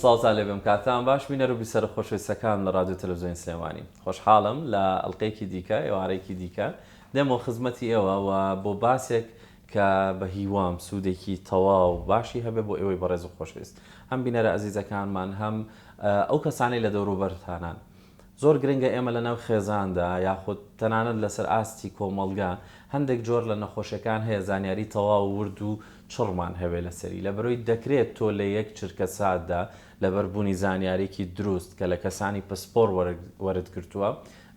ساڵتان لێ بم کاتان باش بینەر و بیسەر خۆشەویستەکان لە رادیۆ تەلەڤیزیۆن سلێمانی خۆشحاڵم لە ئەڵقەیەکی دیکە ئێوارەیەکی دیکە دێمەوە خزمەتی ئێوە و بۆ باسێک کە بە هیوام سوودێکی تەواو باشی هەبێ بۆ ئێوەی بەڕێز و خۆشەویست هەم بینەرە ئەزیزەکانمان هەم ئەو کەسانەی لە دەوروبەرتانان زۆر گرنگە ئێمە لە ناو خێزاندا یاخود تەنانەت لەسەر ئاستی کۆمەڵگا هەندێک جۆر لە نەخۆشیەکان هەیە زانیاری تەواو ورد و چڕمان هەبێ لەسەری لە بەرۆی دەکرێت تۆ لە یەک چرکە ساددا لەبەربوونی زانیارێکی دروست کە لە کەسانی پسپۆر وەرد کردووە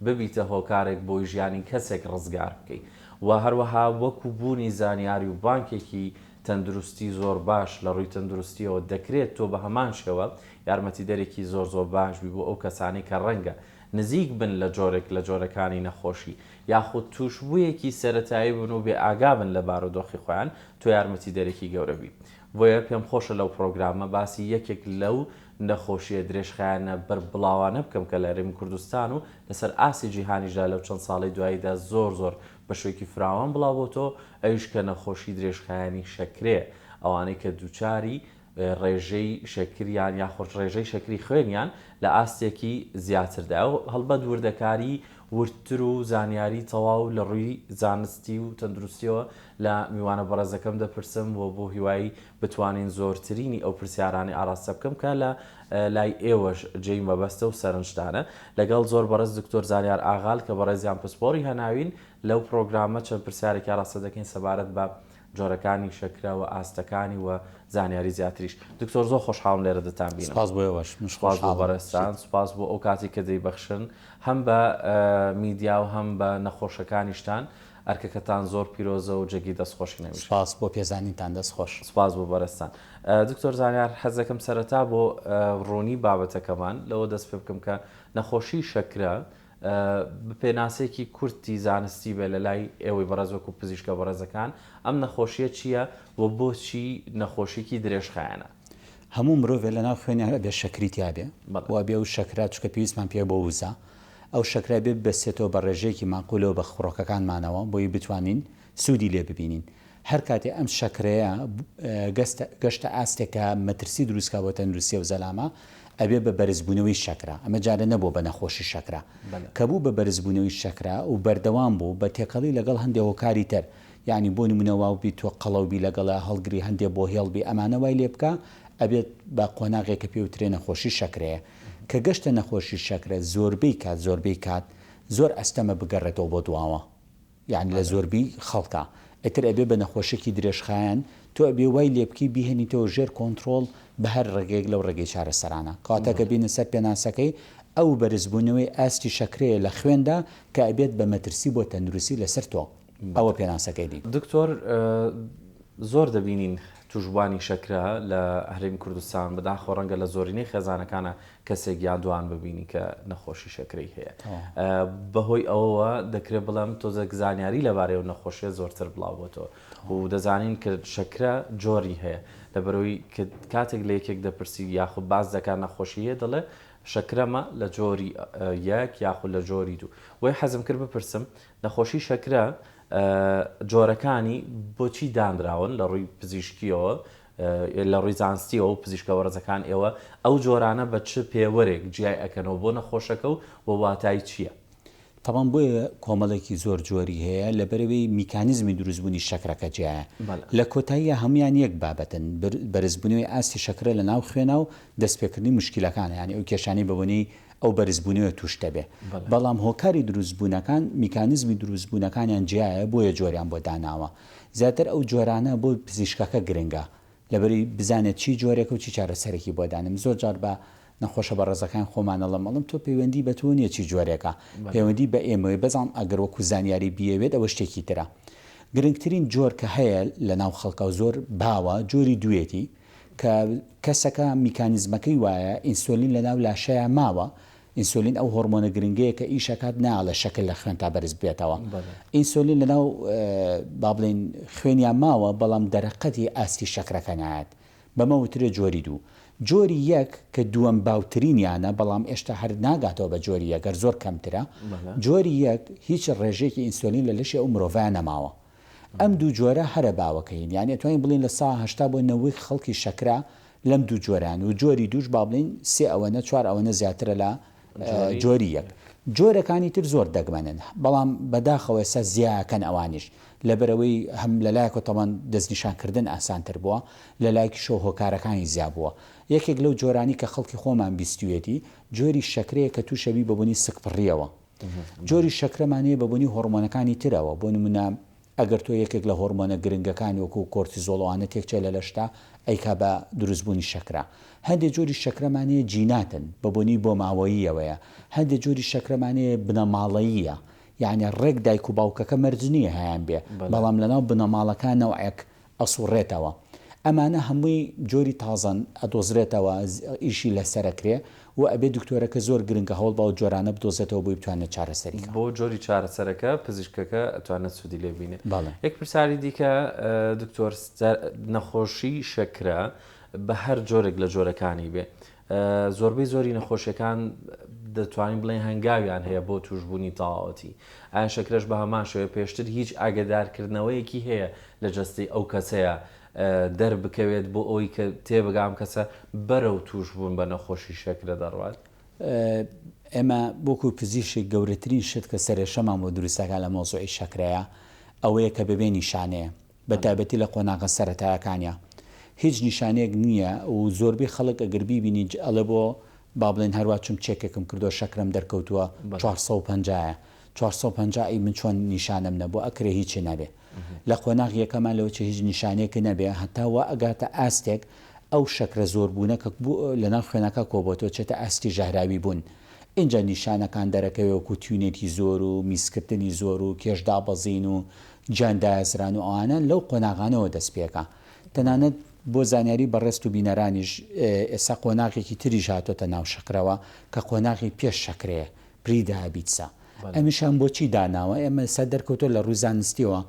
ببیتە هۆکارێک بۆی ژیانی کەسێک ڕزگار بکەیت و هەروەها وەکو بوونی زانیاری و بانکێکی تەندروستی زۆر باش لە ڕووی تەندروستیەوە دەکرێت تۆ بە هەمان شێوە یارمەتیدەرێکی زۆر باش بی بۆ ئەو کەسانی کە ڕەنگە نزیک بن لە جۆرێک لە جۆرەکانی نەخۆشی یاخود توشبوویەکی سەرەتایی بن و بێ ئاگابن لە بارودۆخی خۆیان تۆ یارمەتیدەرێکی گەورەبی بۆیە پێم خۆشە لەو پرۆگرامە باسی یەکێک لەو نەخۆشیە درێژخایانە بەربڵاوانە بکەم کە لە هەرێمی کوردستان و لەسەر ئاسی جیهانیشدا لەو چەند ساڵی دواییدا زۆر بە شوێکی فراوان بڵاو بۆ تۆ ئەویش کە نەخۆشی درێژخایانی شەکرێ ئەوانەی کە دووچاری ڕێژەی شەکریان یاخۆش ڕێژەی شەکری خوێنیان لە ئاستێکی زیاتردا و هەڵبەت وردەکاری ورتر و زانیاری تەواو لە ڕووی زانستی و تەندروستیەوە لە میوانە بەڕێزەکەم دەپرسم بۆ هیوایی بتوانین زۆرترینی ئەو پرسیارانی ئاراستە بکەم کە لە لای ئێوەش جێی مەبەستە و سەرنجدانە لەگەڵ زۆر بەڕێز دکتۆر زانیار ئاغال کە بەڕێزیان پسپۆری هەناوین لەو پرۆگرامە چەند پرسیارێکی ئاراستە دەکەین سەبارەت بە جۆرەکانی شەکرە و ئاستەکانی و زانیاری زیاتریش دکتۆر زۆر خۆشحاڵم لێرە دەتان بینم سپاس بۆ ئێوەش سپاس بۆ بەڕێستان سپاس بۆ ئەو کاتی کە دەیبەخشن هەم بە میدیا و هەم بە نەخۆشەکانیشتان ئەرکەکەتان زۆر پیرۆزە و جێگی دەستخۆشی نەویش سپاس بۆ پێزانینتان دەستخۆش سپاس بۆ بەڕێستان دکتۆر زانیار حەزەکەم سەرەتا بۆ ڕوونی بابەتەکەمان لەوە دەست پێ بکەم کە نەخۆشی شەکرە پێناسێکی کورتی زانستی بێ لە لای ئێوەی بەڕێز وەکو پزیشکە بەڕێزەکان ئەم نەخۆشیە چییە و بۆچی نەخۆشیکی درێژخایەنە هەموو مرۆڤێ لە ناو خوێنیان بێ شەکریتیا بێ و بێ و شەکرا چکە پێویستمان پێ بۆ وزە ئەو شەکرا بێ بەسێتەوە بە ڕێژەیەکی ماقولەوە بە خوڕۆکەکانمانەوە بۆی بتوانین سوودی لێ ببینین هەر کاتێ ئەم شەکرەیە گەشتە ئاستێکە مەترسی دروستکە بۆ تەندروستی و زەلامە ئەبێ بە بەرزبوونەوەی شەکرا ئەمە جارە نەبوو بە نەخۆشی شەکرا کە بوو بە بەرزبوونەوەی شەکرا و بەردەوام بوو بە تێکەڵی لەگەڵ هەندێک هۆکاری تر یعنی بۆ نمونەوە بی تۆ قەڵەوبی لەگەڵە هەڵگری هەندێک بۆ هێڵبی ئەمانە وای لێ بکە ئەبێت بە قۆناغێکە پێوترێ نەخۆشی شەکرەیە کە گەشتە نەخۆشی شەکرە زۆربەی کات زۆر ئەستەمە بگەڕێتەوە بۆ دواوە یعنی لە زۆربەی خەڵکە ئەتر ئەبێ بە نەخۆشێکی درێژخایەن تۆ ئەبێ وای لێ بکەی بیهێنیتەوە ژێر کۆنتترۆل بە هەر ڕێگەیەک لەو ڕێگەی چارەسەرانە کاتەکە بینە سەر پێناسەکەی ئەو بەرزبوونەوەی ئاستی شەکرەیە لە خوێندا کە ئەبێت بە مەترسی بۆ تەندروستی لەسەر تۆ ئەوە پێناسەکەی دی دکتۆر زۆر دەبینین توشبوانی شەکرە لە هەرێمی کوردستان بەداخۆ ڕەنگە لە زۆرینەی خێزانەکانە کەسێک یان دوان ببینی کە نەخۆشی شەکرەی هەیە بەهۆی ئەوەوە دەکرێت بڵێم تۆزێک زانیاری لەبارەی و نەخۆشیە زۆرتر بڵاو بۆ تۆ و دەزانین کە شەکرە جۆری هەیە لەبەرەوەی کاتێک لە یەکێک دەپرسی یاخود باز دەکات نەخۆشیە دەڵێ شەکرەمە لە جۆری یەک یاخود لە جۆری دوو وی حەزم کرد بپرسم نەخۆشی شەکرە جۆرەکانی بۆچی دانراون لە ڕووی پزیشکیەوە لە ڕووی زانستیەوە و پزیشکە وەرزەکان ئێوە ئەو جۆرانە بە چ پێوەرێک جیای ئەکەنەوە بۆ نەخۆشەکە و واتای چییە؟ تەمان بۆیە کۆمەڵێکی زۆر جۆری هەیە لە بەرەوەی میکانیزمی دروستبوونی شەکرەکە جیایە لە کۆتاییە هەمویان یەک بابەتن بەرزبوونەوەی ئاستی شەکرە لە ناو خوێنە و دەستپێکردنی مشکلەکان یعنی ئەو کێشانی بەبوونی ئەو بەرزبوونەوە توشتە بێ بەڵام هۆکاری دروستبوونەکان میکانیزمی دروستبوونەکانیان جیایە بۆیە جۆریان بۆ داناوە زیاتر ئەو جۆرانە بۆ پزیشکەکە گرنگە لەبەری بزانێت چی جۆرێکە و چی چارەسەرێکی بۆ دانم زۆر جار بە نەخۆشە بەڕێزەکان خۆمانەڵە مەڵم تۆ پەیوەندی بە تۆ نیە چی جۆرێکە پەیوەندی بە ئێمەوەی بەزان ئەگەر وەکو زانیاری بیەوێت ئەوە شتێکی ترە گرنگترین جۆر کە هەیە لە ناو خەڵکە و زۆر باوە جۆری دوێتی کە کەسەکە میکانیزمەکەی وایە ئینسۆلین لە ناو لاشەیە ماوە ئینسۆلین ئەو هۆرمۆنە گرنگەیە کە ئیشەکات ناڵە شەکل لە خوێن تا بەرز بێتەوە ئینسۆلین لە ناو با بڵێن خوێنیان ماوە بەڵام دەرەقەتی ئاستی شەکرەکە نایەت بەمە وترێ جۆری دوو جۆری یەک کە دووەم باوترینیانە بەڵام ئێشتا هەر ناگاتەوە بە جۆری یەگەر زۆر کەمترە جۆری یەک هیچ ڕێژێکی ئینسۆلین لە لەشی ئەو مرۆڤیان نەماوە ئەم دوو جۆرە هەرە باوەکەین یعنی توانین بڵین لە 180 بۆ 90 خەڵکی شەکرا لەم دوو جۆران و جۆری دوش با بڵین سێ ئەوەنە چوار ئەوەنە زیاترە لە جۆری یەک. جۆرەکانی تر زۆر دەگمەنن بەڵام بەداخەوە ئێستا زیاکەن ئەوانیش لەبەرەوەی هەم لەلایەکە تەمان دەستنیشانکردن ئاسانتر بووە لەلایەکی شەو هۆکارەکانی زیاد بووە. یەکێک لەو جۆرانی کە خەڵکی خۆمان بیستوێتی جۆری شەکرەیە کە تووشەبی بەبوونی سکپڕیەوە. جۆری شەکرەمانەیە بەبوونی هۆرمۆنەکانی ترەوە بۆ نمونە ئەگەر تۆ یەکێک لە هۆرمۆنە گرنگەکانی وەکو کۆرتیزۆڵوانە تێکچێ لە لەشتا ئەیکا بە دروستبوونی شەکرا. هەندێک جۆری شەکرەمانەیە جیناتن بەبوونی بۆ ماوەییەوەیە. هەندێک جۆری شەکرەمانەیە بنەماڵەییە یعنی ڕێک دایک و باوکەکە مەرج نییە هەیان بێ بەڵام لەناو بنەماڵەکان نەوەیەک ئەسوڕێتەوە. ئەمانە هەمووی جۆری تازەن ئەدۆزرێتەوە ئیشی لەسەرەکرێ و ئەبێ دکتۆرەکە زۆر گرنگە هەوڵ باو جۆرانە بدۆزێتەوە بۆی بتوانێت چارەسەریکە. بۆ جۆری چارەسەرەکە پزیشکەکە ئەتوانێت سوودی لێ بینێت. یەک پرسیاری دیکە دکتۆر نەخۆشی شەکرە بە هەر جۆرێک لە جۆرەکانی بێ زۆربەی زۆری نەخۆشیەکان دەتوانین بڵێن هەنگاویان هەیە بۆ توشبوونی تەواوەتی. ئایا شەکرەش بە هەمان شێوە پێشتر هیچ ئاگادارکردنەوەیەکی هەیە لە جەستی ئەو کەسەیە دەربکەوێت بۆ ئەوی کە تێبگام کەسە بەرەو توشبوون بە نەخۆشی شەکرە دەڕوات؟ ئێمە بۆکو پزیشک گەورەترین شت کە سەرێشەمان بۆ دروستەکان لە مۆزوعی شەکرەیە ئەوەیە کە ببێ نیشانەیە بە تایبەتی لە قۆناغە سەرەتایەکانیە هیچ نیشانەیەک نییە و زۆربەی خەڵک ئەگەر بیبینی ئەڵێ بۆ با بڵێن هەروە چم چێکێکم کردو شەکرم دەرکەوتووە 450 450 من چۆن نیشانم نەبوو ئەکرێ هیچی نەبێ لە قۆناغ یەکەمان لەوە هیچ نیشانەیەکی نەبێ هەتاوە ئەگاتە ئاستێک ئەو شەکرە زۆر بوونە کە لە ناو خوێنەکە کۆبۆتەوە چێتە ئاستی ژەهراوی بوون. اینجا نیشانەکان دەرەکەوێ وەکو توینێتی زۆر و میسکردنی زۆر و کێشدا بەزین و جاندازران و ئەوانە لەو قۆناغانەوە دەست پێکە. تەنانەت بۆ زانیاری بەڕێست و بینەرانیش ئێستا قۆناغێکی تریژ هاتۆتە ناو شەکرەوە کە قۆناغی پێش شەکرەیە پریدابیتسە. ئەمیشان بۆچی داناوە ئێمە سە دەرکەوتۆ لە ڕووی زانستیەوە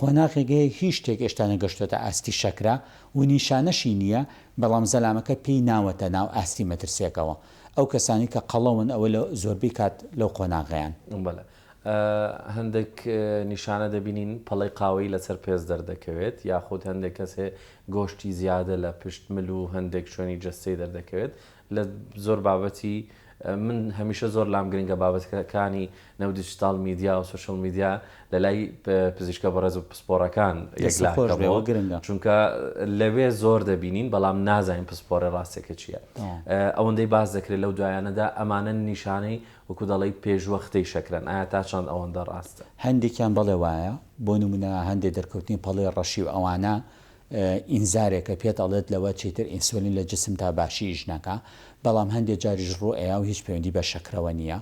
قۆناغێگەیە هیچ شتێک ئێشتا نەگەشتۆتە ئاستی شەکرا و نیشانەشی نییە بەڵام زەلامەکە پێی ناوەتە ناو ئاستی مەترسیەکەوە. ئەو کەسانی کە قەڵەون ئەوە لە زۆربەی کات لەو قۆناغیان. هەندێک نیشانە دەبینین پەڵی قاوەی لەسەر پێز دەردەکەوێت یاخود هەندێک کەسێ گۆشتی زیادە لە پشت مل و هەندێک شوێنی جەستەی دەردەکەوێت لە زۆر بابەتی من هەمیشە زۆر لام گرنگە بابەتەکانی نەو دیجیتال میدیا و سوشل میدیا لە لای پزیشکە بەڕێز و پسپۆرەکان یەکلاکەەوە گرنگە چونکە لەوێ زۆر دەبینین بەڵام نازانین پسپۆرە ڕاستێکە چییە. ئەوەندەی باز دەکرێت لەو دوایانەدا ئەمانە نیشانەی وەکو دەڵی پێشوەختەی شەکرن ئایا تا چەند ئەوەندە ڕاستە؟ هەندێکیان بەڵێ وایە بۆ نمونە هەندێک دەرکەوتنی پەڵی ڕەشی و ئەوانە ئینزارێکە پێت ئەڵێت لەوە چیتر ئینسولین لە جسم تا باشی ئیش نەکە بەڵام هەندێک جاریش ڕۆ ئەیە و هیچ پەیوەندی بە شەکرەوە نییە.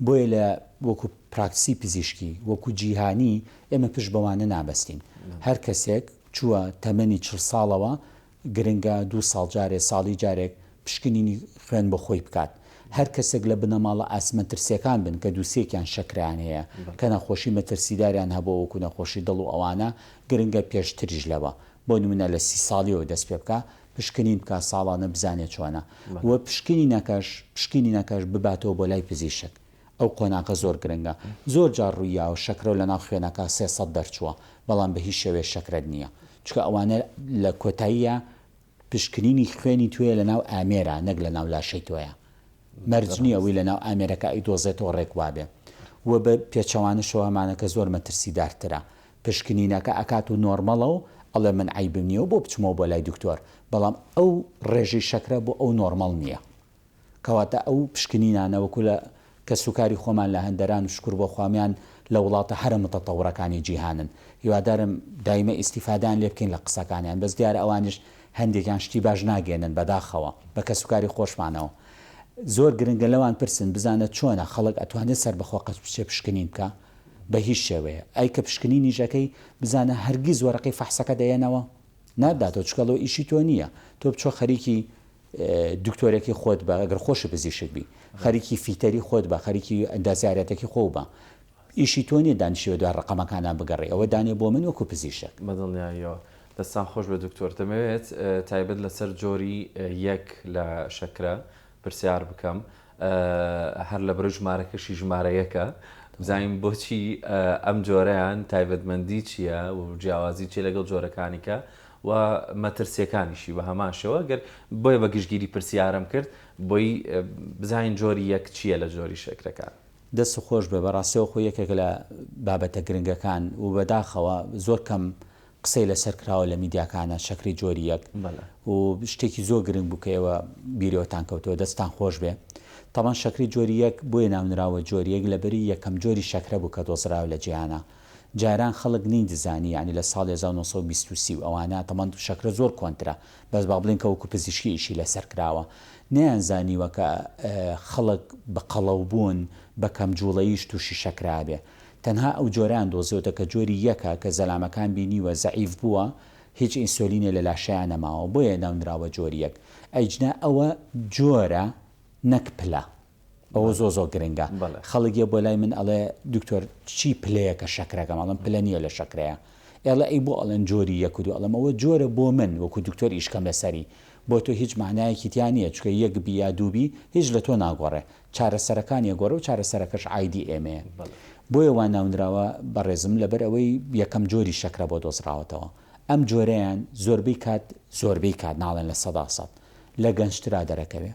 بۆیە لە وەکو پراکسی پزیشکی وەکو جیهانی ئێمە پشت بەوانە نابەستین. هەر کەسێک چووە تەمەنی 40 ساڵەوە گرنگە 2 ساڵ جارێ ساڵی جارێک پشکنینی خوێن بە خۆی بکات. هەر کەسێک لە بنەماڵە ئاسمەترسیەکان بن کە دووسێکیان شەکران هەیە کە نەخۆشی مەترسیداریان هەبوو وەکو نەخۆشی دڵ و ئەوانە گرنگە پێشتریش لەوە بۆ نمونە لە 30 ساڵیەوە دەست پێ بکە پشکنین بکە ساڵانە بزانێت چۆنە وە پشکنی نەکەش بباتەوە بۆ لای پزیشک. ئەو قۆناغە زۆر گرنگە زۆر جار ڕوویە و شەکرە لە ناو خوێنەکە 300 دەرچووە بەڵام بە هیچ شێوێ شەکرەت نییە چکە ئەوانە لە کۆتاییە پشکنینی خوێنی توێ لە ناو ئامێرە نەک لە ناو لاشەی تۆیە مەرجنی ئەوەی لە ناو ئامێرەکە ئەیدۆزێتەوە ڕێکوابێ وە بە پێچەوانشەوە هەمانەکە زۆر مەترسیدارترە. پشکنینەکە ئەکات و نۆرمەڵە و ئەڵێ من عیبم نییە و بۆ بچمەوە بۆ لای دکتۆر بەڵام ئەو ڕێژی شەکرە بۆ ئەو نۆرمەڵ نییە کەواتە ئەو پشکنینانە وەکو لە کە سوکاری خۆمان لە هەندەران و شکر بۆ خوامیان لە وڵاتە هەرە متەتەوڕەکانی جیهانن هیوادارم دایمە ئیسیفادان لێ بکەین لە قسەکانیان بەس دیارە ئەوانش هەندێکیان شتی باش ناگێنن بەداخەوە بە کە سوکاری خۆشمانەوە زۆر گرنگە لەوان پرسن بزانە چۆنە خەڵک ئەتوانێت سەر بەخۆ قەت بچێ پشکنین بکە بە هیچ شێوەیە ئەی کە پشکنینی ژەکەی بزانە هەرگیز وەرەقەی فەحسەکە دەیەنەوە ناداتەوە چکەڵەوە ئیشی تۆ نییە تۆ بچۆ خەریکی دکتۆرێکی خۆت بە ئەگەر خۆشی پزیشک بی خەریکی فیتەری خۆت بە خەریکی ئەندازیارەتێکی خۆ بە ئیشی تۆ نیە دانیشتوە دوای ڕقەمەکانان بگەڕێ ئەوە دانێ بۆ من وەکو پزیشک بەدڵنیاییەوە دەستان خۆش بە دکتۆر دەمەوێت تایبەت لەسەر جۆری یەک لە شەکرە پرسیار بکەم هەر لە بەرە ژمارەکەشی ژمارە یەکە بزانین بۆچی ئەم جۆرەیان تایبەتمەندی چییە و جیاوازی چی لەگەڵ جۆرەکانیکە و مەترسیەکانیشی بە هەماشەوە گەر بۆیە بە گشتگیری پرسیارم کرد بۆی بزانین جۆری یەک چییە لە جۆری شەکرەکان. دەست خۆش بێ بەڕاستیەوە خۆ یەکێک لە بابەتە گرنگەکان و بەداخەوە زۆر کەم قسەی لەسەر کراوە لە میدیاکانە شەکری جۆری یەک و شتێکی زۆر گرنگ بووکەوە بیرۆتان کەوتەوە دەستان خۆش بێ. تاوان شەکری جۆری یەک بۆیە ناونراوە جۆری یەک لەبەری یەکەم جۆری شەکرە بوو کە دۆزراوە لە جیهانە. جاران خەڵک نەیدەزانی ینی لە ساڵی 1920 ئەوانە تەمان شەکرە زۆر کۆنترە بەس با بڵین کە وەکو پزیشکی ئیشی لەسەر کراوە نەیانزانیوە کە خەڵک بە قەڵەوبوون بە کەمجوڵەییش تووشی شەکرابێ. تەنها ئەو جۆران دۆزیوتە کە جۆری یەکە کە زەلامەکان بینیوە زەعیف بووە هیچ ئینسۆلینێ لە لاشیان نەماوە بۆیە ناونراوە جۆری یەک. ئەیجنا ئەوە جۆرە نەک پلە ئەوە زۆ گرنگە. خەڵکیە بۆ لای من ئەڵێ دکتۆر چی پلەیەکە شەکرەکەم ئەڵم پلە نییە لە شەکرەیە ئێڵە ئەی بۆ ئەڵەن جۆری یەک و ئەڵم ئەوە جۆرە بۆ من وەکو دکتۆر ئیشکەم لەسەری بۆ تۆ هیچ معنایەکی تیان نییە چکە یەک بیا دووبی هیچ لە تۆ ناگۆڕێ چارەسەرەکانی گۆڕە و چارەسەرەکەش ئایدی ئێمەیە. بۆیە وان ناونراوە بەڕێزم لەبەر ئەوەی یەکەم جۆری شەکرە بۆ دۆزراوەتەوە. ئەم جۆرەیان زۆربەی کات ناڵێن لە 100% لە گەنجترا دەرەکەوێ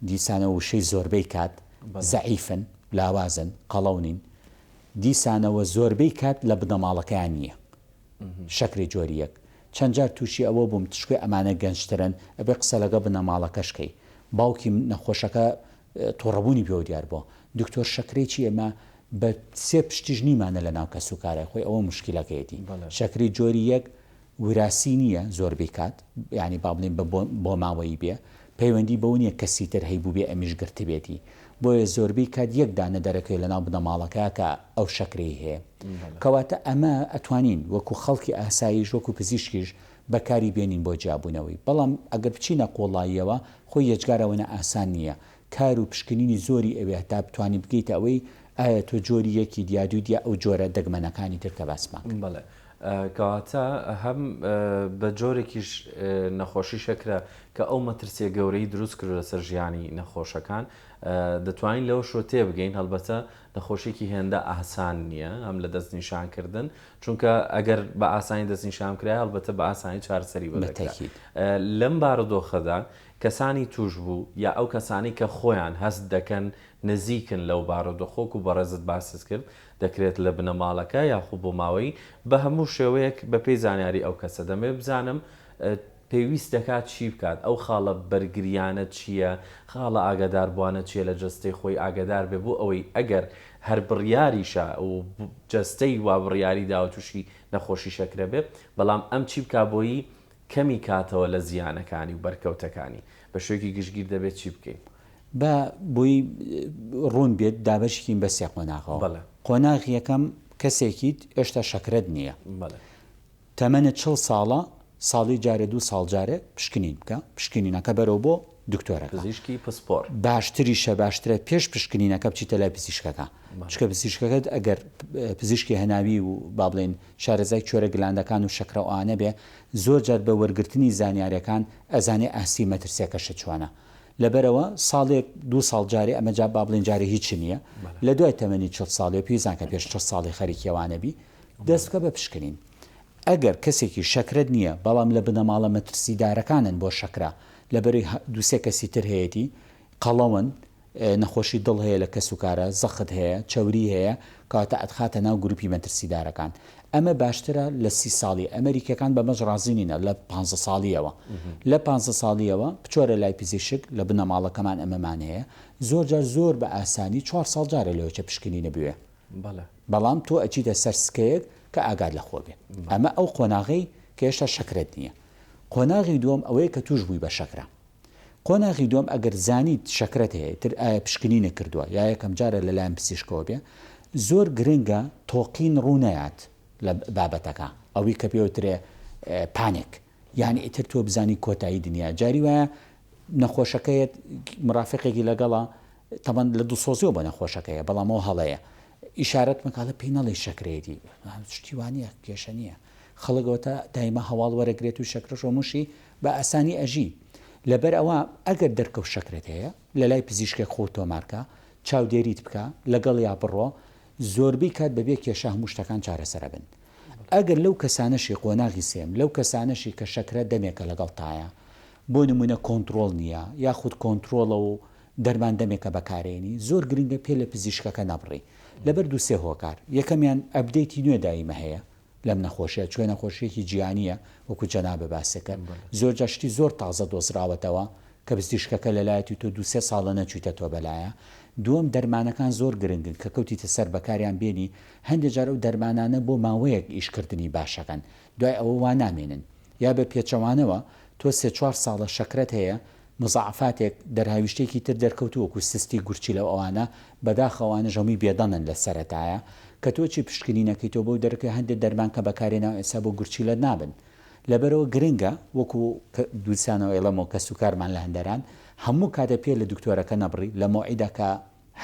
دیسانە وشەی زۆربەی کات زەعیفن لاوازن قەڵەونین دیسانەوە زۆربەی کات لە بنەماڵەکەیان نییە شەکری جۆری یەک. چەند جار تووشی ئەوە بووم تشکێ ئەمانە گەنجترن ئەبێ قسە لەگە بنەماڵەکەشکەی باوکی نەخۆشەکە تۆڕەبوونی پێوە دیار بۆ دکتۆر شەکرێکی ئێمە بە سێ پشتیژ نیمانە لە ناو کەسوکارە خۆی ئەوە مشکلەکەیەتی. شەکری جۆری یەک وراسی نییە زۆربەی کات ینی با بڵێن بۆ ماوەی بێ پەیوەندی بەو نییە کەسی تر هەیبوو بێ ئەمیش گرتبێتی بۆیە زۆربەی کات یەکدانە دەرەکەی لە ناو بنەماڵەکە کە ئەو شەکرەی هەیە. کەواتە ئەمە ئەتوانین وەکو خەڵکی ئاساییش وەکو پزیشکیش بەکاری بێنین بۆ جیابوونەوەی. بەڵام ئەگەر بچینە قۆڵاییەوە خۆی یەجگارەوەنە ئاسان نییە کار و پشکنینی زۆری ئەوێ تا بتوانانی بگەیتە ئەوەی ئایا تۆ جۆری یەکی دیادوودیا ئەو جۆرە دەگمەنەکانی ترکە باسمان. بەڵێ کەواتە هەم بە جۆرێکیش نەخۆشی شەکرە کە ئەو مەترسیە گەورەی دروست کرد لەسەر ژیانی نەخۆشەکان دەتوانین لەو شۆ تێبگەین. هەڵبەتە نەخۆشیێکی هێندە ئاسان نییە ئەم لە دەستنیشانکردن چونکە ئەگەر بە ئاسانی دەستنیشان کرای هەڵبەتە بە ئاسانی چارەسەری بەدەکرێت. لەم بارودۆخەدا کەسانی توش بوو یا ئەو کەسانی کە خۆیان هەست دەکەن نزیکن لەو بارودۆخۆک و بەڕێزت باسس کرد دەکرێت لە بنەماڵەکە یاخوو بۆ ماوەی بە هەموو شێوەیەک بە پێی زانیاری ئەو کەسە دەمێ بزانم پێویست دەکات چی بکات ئەو خاڵە بەرگریانە چییە خاڵە ئاگاداربووانە چیە لە جستەی خۆی ئاگادار بێ بوو ئەوەی ئەگەر هەر بڕیاریشە و جستەی وا بڕیاری داوە تووشی نەخۆشی شەکرە بێ بەڵام ئەم چی بکا بۆیی کەمی کاتەوە لە زیانەکانی و بەرکەوتەکانی بە شوێکی گشتگیر دەبێت چی بکەین بە بۆی ڕوون بێت دابشکین بە سێ قۆناغەوە. قۆناغی یەکەم کەسێکیت هێشتا شەکرت نییە تەمەنە 40 ساڵە ساڵی جارێ 2 ساڵ جارێ پشکنین بکە پشکنینەکە بەرەو بۆ دکتۆرەکە پزیشکی پسپۆر باشتریشە باشترە پێش پشکنینەکە بچیتە لای پزیشکەکە چکە پزیشکەکەت ئەگەر پزیشکی هەناوی و با بڵێن شارەزای کوێرە گلاندەکان و شەکرەوانە بێ زۆر جار بە وەرگرتنی زانیاریەکان ئەزانێ ئاسی مەترسیەکەشە چوانە لەبەرەوە ساڵێک 2 ساڵ جارێ ئەمە جا با بڵێن جارێ هیچ نییە لە دوای تەمەنی 40 ساڵێ پێیزان کە پێش 40 ساڵی خەریکیەوانەبی دەست بکە بە پشکنین. ئەگەر کەسێکی شەکرت نییە بەڵام لە بنەماڵە مەترسیدارەکانن بۆ شەکرا لەبەری دووسێ کەسی تر هەیەی قەڵەون نەخۆشی دڵ هەیە لە کەسوکارە زەخت هەیە چاوری هەیە کاتە ئەدخاتە ناو گروپی مەترسیدارەکان ئەمە باشترە لە 30 ساڵی ئەمریکەکان بەمەش ڕازینینە لە 50 ساڵیەوە لە 50 ساڵیەوە بچۆرە لای پزیشک لە بنەماڵەکەمان ئەمەمان هەیە زۆر جار زۆر بە ئاسانی 4 ساڵ جارە لەوەچە پشکنینە بوێ بەڵام تۆ ئەچیتە سەر سکەیەک کە ئاگاد لە خۆ بێ. ئەمە ئەو قۆناغی کە هێشتا شەکرت نییە. قۆناغی دووەم ئەوەیە کە توش بووی بە شەکرە. قۆناغی دووەم ئەگەر زانیت شەکرت هەیە تر ئایا پشکنینە کردووە یا یەکەم جارە لەلایەن پزیشکەوە بێ زۆر گرنگە تۆقین ڕوونەیات لە بابەتەکە ئەوەی کە پێوترێ پانێک یعنی ئیتر تۆ بزانی کۆتایی دنیا جاری وایە نەخۆشەکەیت مرافقێکی لەگەڵە تەمان لە دووسۆزیەوە بە نەخۆشەکەیە بەڵامەوە هەڵەیە ئیشارەت مەکڵە پێی نەڵی شەکرێتی شتیوانە کێشە نییە خەڵگەوتە دایمە هەواڵ وەرەگرێت و شەکرە ڕۆموشی بە ئاسانی ئەژی لەبەر ئەوە ئەگەر دەرکەوت شەکرێت هەیە لە لای پزیشکێک خۆ تۆمارکە چاودێریت بکە لەگەڵ یا بڕۆ زۆربەی کات بەبێ کێشە هەموو شتەکان چارەسەرە بن. ئەگەر لەو کەسانەشی قۆناغی سێم لەو کەسانەشی کە شەکرە دەمێکە لەگەڵ تایە بۆ نمونە کۆنتترۆل نییە یاخود کۆنتترۆلە و دەرمان دەمێکە بەکارێنی زۆر گرنگە پێ لە پزیشکەکە نەبڕی لەبەر دووسێ هۆکار یەکەمیان ئەبدەیتی نوێ دایمە هەیە لەم نەخۆشیە چۆن نەخۆشیەکی جیانیە وەکو جەنابە باسەکە زۆر جاشتی زۆر تازە دۆزراوەتەوە کە پزیشکەکە لەلایەتی تۆ دووسێ ساڵە نەچوویتە تۆ بەلایە دووەم دەرمانەکان زۆر گرنگن کە کەوتیتە سەر بەکاریان بێنی هەندێک جار ئەو دەرمانانە بۆ ماوەیەک ئیشکردنی باشەکەن دوای ئەوە وا نامێنن یا بە پێچەوانەوە تۆ 3-4 ساڵە شەکرەت هەیە مزعفاتێک دەرهاویشتێکی تر دەرکەوتووەکو سستی گورچی لەو ئەوانە بەداخەوانە ژەمی بێدەنن لە سەرەتایە کە تۆچی پشکنینەکەیتەوە بەو دەرەکە هەندێک دەرمان کە بەکارێنەوە ئێستا بۆ گورچی لە نابن لەبەرەوە گرنگە وەکو دووسانەوە ئێڵەمەوە کە سوکارمان لە هەندەران هەموو کاتە پێ لە دکتۆرەکە نەبڕی لە مۆعیدەکە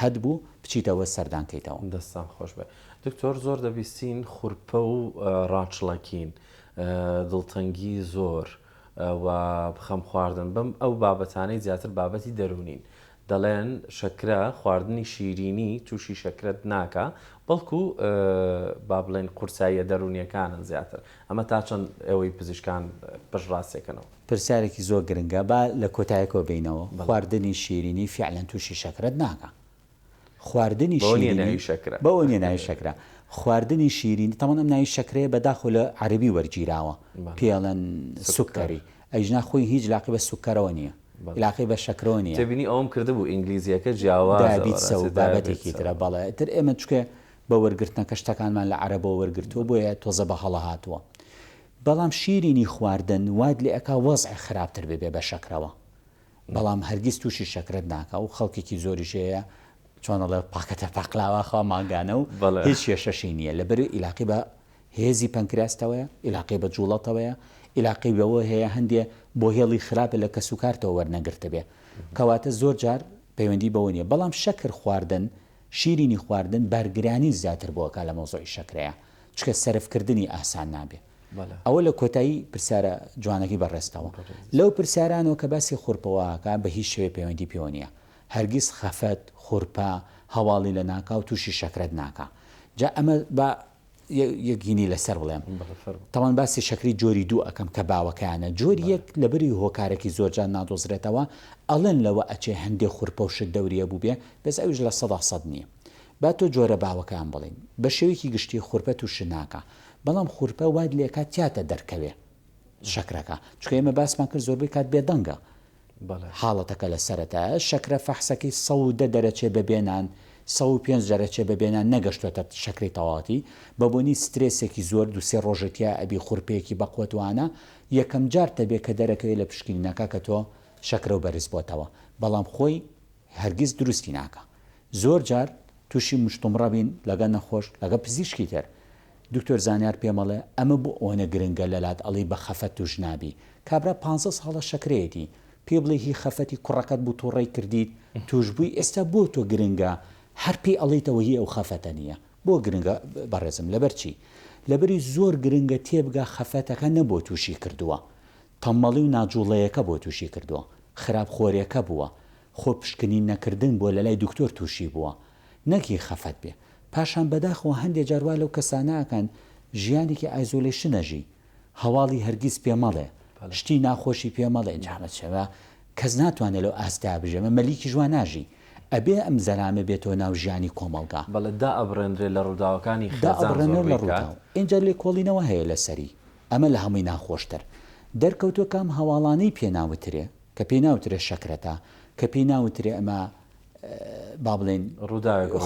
هەد بوو بچیتەوە سەردانکەیتەوە دەستان خۆش بێ دکتۆر زۆر دەبیستین خوورپە و ڕاچڵەکین دڵتەنگی زۆر و بخەم خواردن بەم ئەو بابەتانەی زیاتر بابەتی دەرونین دەڵێن شەکرە خواردنی شیرینی تووشی شەکرت ناکە بەڵکو با بڵێن قورساییە دەرونیەکانن زیاتر ئەمە تا چەند ئەوەی پزیشکان پشڕاستێکەنەوە پرسیارێکی زۆر گرنگە با لە کۆتایەکەوە بینەوە خواردنی شیرینی فعلەن تووشی شەکرت ناکە خواردنی شیرینی شەکرە بەوە نیە ناوی شەکرە خواردنی شیرینی تەمەەن ئەم ناوی شەکرەیە بەداخۆ لە عەربی وەرگیراوە پێڵەن سوکەری ئەیژنا خۆی هیچ لاقی بە سوکەرەوە نییە لاقی بە شەکرەوە نیە تێبینی ئەوم کرده بوو ئینگلیزیەکە جیاوازە و بابەتێکی ترە بەڵێ تر ئێمە چکە بە وەرگرتنەکە شتەکانمان لە عەرەبەوە وەرگرتووە بۆیە تۆزە بە هەڵە هاتووە بەڵام شیرینی خواردن واد لێ ئەکا وەزع خراپتر ببێ بە شەکرەوە بەڵام هەرگیز تووشی شەکرت ناکە و خەڵکێکی زۆریشەیە چۆنەڵێ پاکەتە پاقلاوە خوا ماگانە و هیچ کێشەشی نییە لەبەر ئیلاقی بە هێزی پەنکراستەوەیە ئیلاقی بە جوڵەتەوەیە ئیلاقی بەوە هەیە هەندێ بۆ هێڵی خراپە لە کەسوکارتەوە وەرنەگرتە بێ کەواتە زۆر جار پەیوەندی بەوە نیە بەڵام شەکر خواردن شیرینی خواردن بارگرانی زیاتر بۆکە لە مۆزۆی شەکرەیە چکە سەرفکردنی ئاسان نابێ ئەوە لە کۆتایی پرسیارە جوانەکەی بەڕێستەوە لەو پرسیارانەوە کە باسی خوورپەوەکە بە هیچ شوێ پەیوەندی پێوە نیە هەرگیز خەفەت خوورپە هەواڵی لە ناکە و تووشی شەکرت ناکە جا ئەمە بە یەکگینی لەسەر بڵێم تاوان باسی شەکری جۆری دوو ئەەکەم کە باوەکانە جۆری یەک لەبەری هۆکارێکی زۆرجان نادۆزرێتەوە ئەڵێن لەوە ئەچێ هەندێک خوورپە و شت دەوریە بوو بێ بەس ئەوش لە 100% نییە با تۆ جۆرە باوەکان بڵین بە شێوەیەکی گشتی خوورپە تووش ناکە بەڵام خوورپە واد لێکا تیاتە دەرکەوێ شەکرەکە چکە ئێمە باسمان کرد زۆربەی کات بێدەنگە حاڵەتەکە لە سەرەتا شەکرە فەحسەکەی 110 دەرەچێ بەبێنان 105 دەرەچێ بەبێنان نەگەشتوێتە شەکری تەواتی بەبوونی سترێسێکی زۆر دووسێ ڕۆژێکیا ئەبی خوورپەیەکی بەقوتوانە یەکەم جار دەبێت کە دەرەکەوێت لە پشکنینەکە کە تۆ شەکرە و بەرز بۆتەوە بەڵام خۆی هەرگیز دروستی ناکە زۆر جار تووشی مشتومڕە بین لەگە نەخۆش لەگە پزیشکی تر دکتۆر زانیار پێمەڵێ ئەمە بۆ ئەوەنە گرنگە لەلات ئەڵی بە خەفەت توش نابی کابرا 15 ساڵە شەکرەیەتی پێ بڵێ هی خەفەتی کوڕەکەت بوو تۆڕێی کردیت توش بووی ئێستا بۆ تۆ گرنگە هەر پێی ئەڵیتەوە هی ئەو خەفەتە نییە بۆ گرنگە بەڕێزم لەبەرچی لەبەری زۆر گرنگە تێبگا خەفەتەکە نەبۆ تووشی کردووە تەمەڵی و ناجوڵەیەەکە بۆ تووشی کردووە خراپ خۆریەکە بووە خۆ پشکنین نەکردن بۆ لە لای دکتۆر تووشی بووە نەکی خەفەت بێ پاشان بەداخەوە هەندێک جاروا لەو کەسانەکەن ژیانێکی ئایزۆلێشنەژی هەواڵی هەرگیز پێمەڵێ شتی ناخۆشی پێمەڵێ جامەچەوە کەس ناتوانێت لەو ئاستا بژێمە مەلیکی جوان ناژی ئەبێ ئەم زەرامە بێتەوە ناو ژیانی کۆمەڵگا بەڵێ دا ئەبڕێنرێ لە ڕووداوەکانی ئەبڕێنەر لە ڕووداو اینجا لێ کۆڵینەوە هەیە لەسەری ئەمە لە هەمووی ناخۆشتر دەرکەوتوە کام هەواڵانەی پێناوترێ کە پێی ناوترێ شەکرەتە کە پێی ناوترێ ئەمە با بڵێن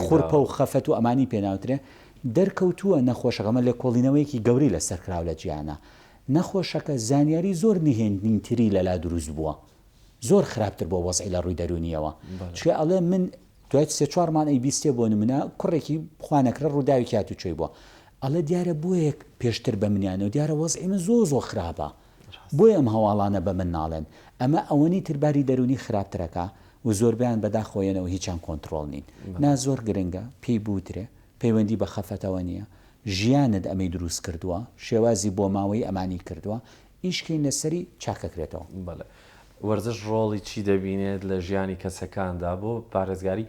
خوورپە و خەفەت و ئەمانی پێناوترێ دەرکەوتووە نەخۆشەکەمە لە کۆڵینەوەیەکی گەوری لەسەر کراو لە جیانە نەخۆشەکە زانیاری زۆر نهێنتری لەلا دروست بووە زۆر خراپتر بۆ وەزعی لە ڕووی دەرونیەوە چکە ئەڵێ من دوای 3-4 مانەی بیستێ بۆ نمونە کوڕێکی خوانەکرە ڕووداوی کات و چۆی بووە ئەڵێ دیارە بۆیەک پێشتر بە منیانە و دیارە وەزعی من زۆر خراپە بۆیە ئەم هەواڵانە بە من ناڵێن ئەمە ئەوەنی ترباری دەرونی خراپترەکە و زۆربیان بەداخۆیەنەوە هیچیان کۆنتترۆل نین نا زۆر گرنگە پێی بوترێ پەیوەندی بە خەفەتەوە نییە ژیانت ئەمەی دروست کردووە شێوازی بۆ ماوەی ئەمانی کردووە ئیشکەی نەسەری چاکەکرێتەوە بەڵێ وەرزش ڕۆڵی چی دەبینێت لە ژیانی کەسەکاندا بۆ پارێزگاری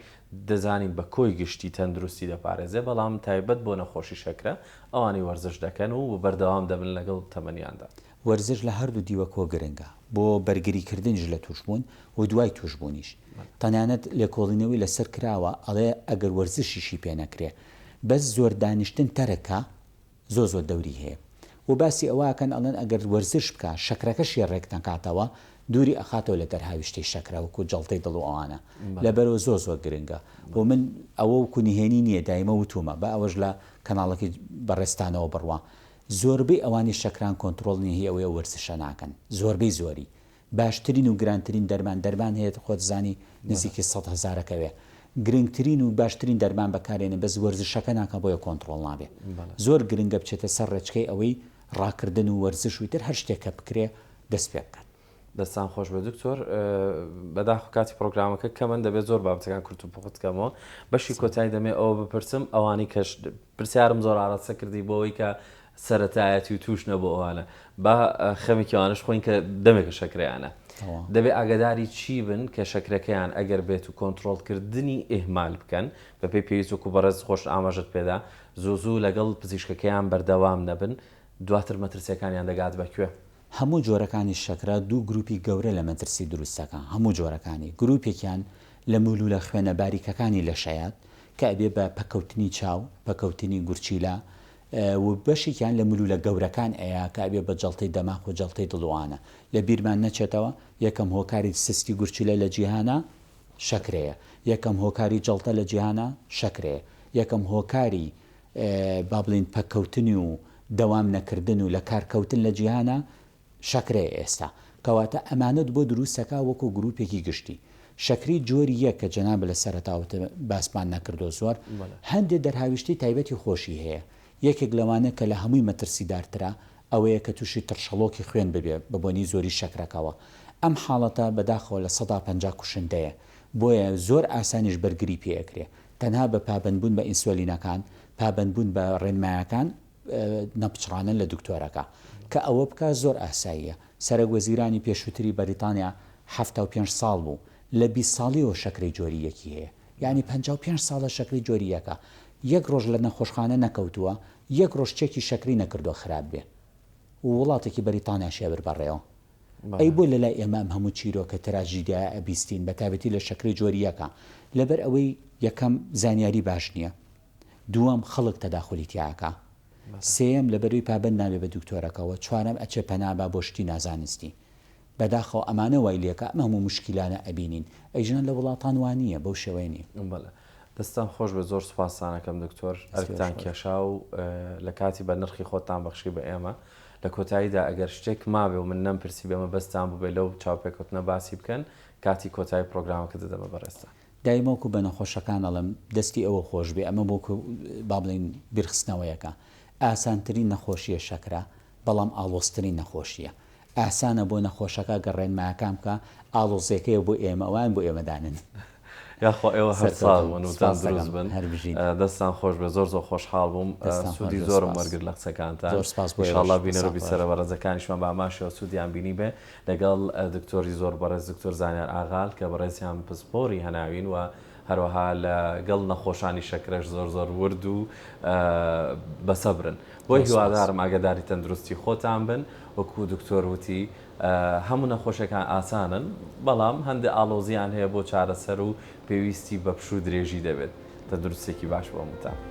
دەزانین بە کۆی گشتی تەندروستی دەپارێزێ بەڵام تایبەت بۆ نەخۆشی شەکرە ئەوانی وەرزش دەکەن و بەردەوام دەبن لەگەڵ تەمەنیاندا. وەرزش لە هەردوو دیوە کۆ گرنگە بۆ بەرگریکردنیش لە توشبوون و دوای توشبوونیش تەنانەت لێکۆڵینەوەی لەسەر کراوە ئەڵێ ئەگەر وەرزشیشی پێ نەکرێ بەس زۆر دانیشتن تەرەکە زۆر دەوری هەیە و باسی ئەوەکەن ئەڵێن ئەگەر وەرزش بکە شەکرەکەشی ڕێک نەکاتەوە دووری ئەخاتەوە لە دەرهاویشتەی شەکراوەکو جەڵتەی دڵ و ئەوانە لەبەرەوە زۆر گرنگە و من ئەوە وکوونیهێنی نییە دایمە وتومە بە ئەوەش لە کەناڵەکەی بەڕێستانەوە بڕوە زۆربەی ئەوانی شەکران کۆنتترۆڵنی هی ئەوەیە وەرزشە ناکەن زۆربەی زۆری باشترین و گرانترین دەرمان هەیە خۆت زانی نزیکی 100,000ەکەوێ گرنگترین و باشترین دەرمان بەکارێنە بەس وەرزشەکە ناکە بۆیە کۆنتترۆڵ نابێ زۆر گرنگە بچێتە سەر ڕێچکەی ئەوەی ڕاکردن و وەرزش و تر هەر شتێکە بکرێ دەست پێ بکات. دەستان خۆش بە دکتۆر بەداخ کاتی پرۆگرامەکە کە من دەبێت زۆر بابەتەکان کورت و پوختکەمەوە بەشی کۆتایی دەمێ ئەوە بپرسم ئەوانی کەش پرسیارم زۆر ئاڕاستە کردی بۆەوەی کە سەرەتایەتی و توش نەبوو ئەوانە با خەمێکیوانش خۆین کە دەمێکە شەکرەیانە دەبێت ئاگاداری چی بن کە شەکرەکەیان ئەگەر بێت و کۆنتترۆلکردنی ئێهمال بکەن بە پێی پێویست وەکو بەڕێز خۆش ئاماژت پێدا زوو لەگەڵ پزیشکەکەیان بەردەوام نەبن دواتر مەترسیەکانیان دەگات بەکوێ. هەموو جۆرەکانی شەکرا دوو گروپی گەورە لە مەترسی دروستەکە هەموو جۆرەکانی گروپێکیان لە مولولە خوێنە باریکەکانی لە شەیات کە ئەبێ بە پەکەوتنی چاو پەکەوتنی گورچیلا و بەشێکیان لە مولولە گەورەکان ئەیە کە ئەبێ بە جەڵتەی دەماغ و جەڵتەی دڵوانە لە بیرمان نەچێتەوە یەکەم هۆکاری سستی گورچیلە لە جیهانە شەکرەیە یەکەم هۆکاری جەڵتە لە جیهانە شەکرەیە یەکەم هۆکاری با بڵین پەکەوتنی و دەوام نەکردن و لە کارکەوتن لە جیهانە شەکرەیە ئێستا کەواتە ئەمانەت بۆ دروستەکە وەکو گروپێکی گشتی شەکری جۆری یەک کە جەناب لە سەرەتاوت باسمان نەکردو زۆر هەندێک دەرهاویشتی تایبەتی خۆشی هەیە یەکێک لەوانە کە لە هەمووی مەترسیدارترا ئەوەیە کە تووشی ترشەڵۆکی خوێن ببێ بەبوونی زۆری شەکرەکەەوە ئەم حاڵەتە بەداخەوە لە 150 کوشندەیە بۆیە زۆر ئاسانیش بەرگری پێەکرێ تەنها بە پابندبوون بە ئینسۆلینەکان پابندبوون بە ڕێنمایەکان نەپچڕانن لە دکتۆرەکە کە ئەوە بکە زۆر ئاساییە سەرۆک وەزیرانی پێشووتری بەریتانیا 75 ساڵ بوو لە 20 ساڵیەوە شەکرەی جۆری یەکی هەیە یعنی 55 ساڵە شەکری جۆری یەکە یەک ڕۆژ لە نەخۆشخانە نەکەوتووە یەک ڕۆژ چێکی شەکری نەکردو خراپ بێ وڵاتێکی بەریتانیا شێبر بەڕێەوە ئەی بۆ لەلای ئێمە ئەم هەموو چیرۆکە تراژیدیا ئەبیستین بە تایبەتی لە شەکری جۆری یەکە لەبەر ئەوەی یەکەم زانیاری باش نییە دووەم خەڵک تەداخلی تیاکە سێم لەبەروی پابند نابێ بە دکتۆرەکەەوە چوارەم ئەچێ پەنابا بۆ شتی نازانستی بەداخەوە ئەمانە وای لێکە ئەمە هەموو مشکلانە ئەبینین ئەیژنە لە وڵاتان وانە بەو شێوەیەنی دەستان خۆش بە زۆر سوپاسانەکەم دکتۆر ئەرکتان کێشا و لە کاتی بە نرخی خۆتان بەخشی بە ئێمە لە کۆتاییدا ئەگەر شتێک مابێ و من نەمپرسی بێمە بەستان بوو بێ لەو چاوپێکوتنە باسی بکەن کاتی کۆتایی پرۆگرامەکە دەدەمە بەڕێستە دایمەوەکو بە نەخۆشەکان ئەڵم دەستی ئەوە خۆش بێ ئەمە بۆکو با بڵین بیرخستنەوەیەکە ئاسانترین نەخۆشیە شەکرا بەڵام ئاڵۆسترین نەخۆشیە ئاسانە بۆ نەخۆشەکە گەڕێنمایەکان بکە ئاڵۆزیەکەیە بۆ ئێمەوان بۆ ئێمەدانن یاخۆ ئێوە هەر ساڵ وتان دروست بن دەستان خۆش بە زۆر خۆشحاڵ بووم سوودی زۆرم وەرگرت لە قسەکانتان ئینشاءالله بینەرە بیسەرە بەڕێزەکانیشمان بە ئاماشەوە سوودیان بینی بێ لەگەڵ دکتۆری زۆر بەڕێز دکتۆر زانیار ئاغال کە بەڕێزیان پسپۆری هەناوین و هەروەها لەگەڵ نەخۆشانی شەکرەش زۆر ورد و بەسەبرن بۆی هیوادارم ئاگاداری تەندروستی خۆتان بن وەکو دکتۆر وتی هەموو نەخۆشەکان ئاسانن بەڵام هەندێک ئاڵۆزیان هەیە بۆ چارەسەر و پێویستی بە پشوو درێژی دەبێت تەندروستێکی باش بۆ متان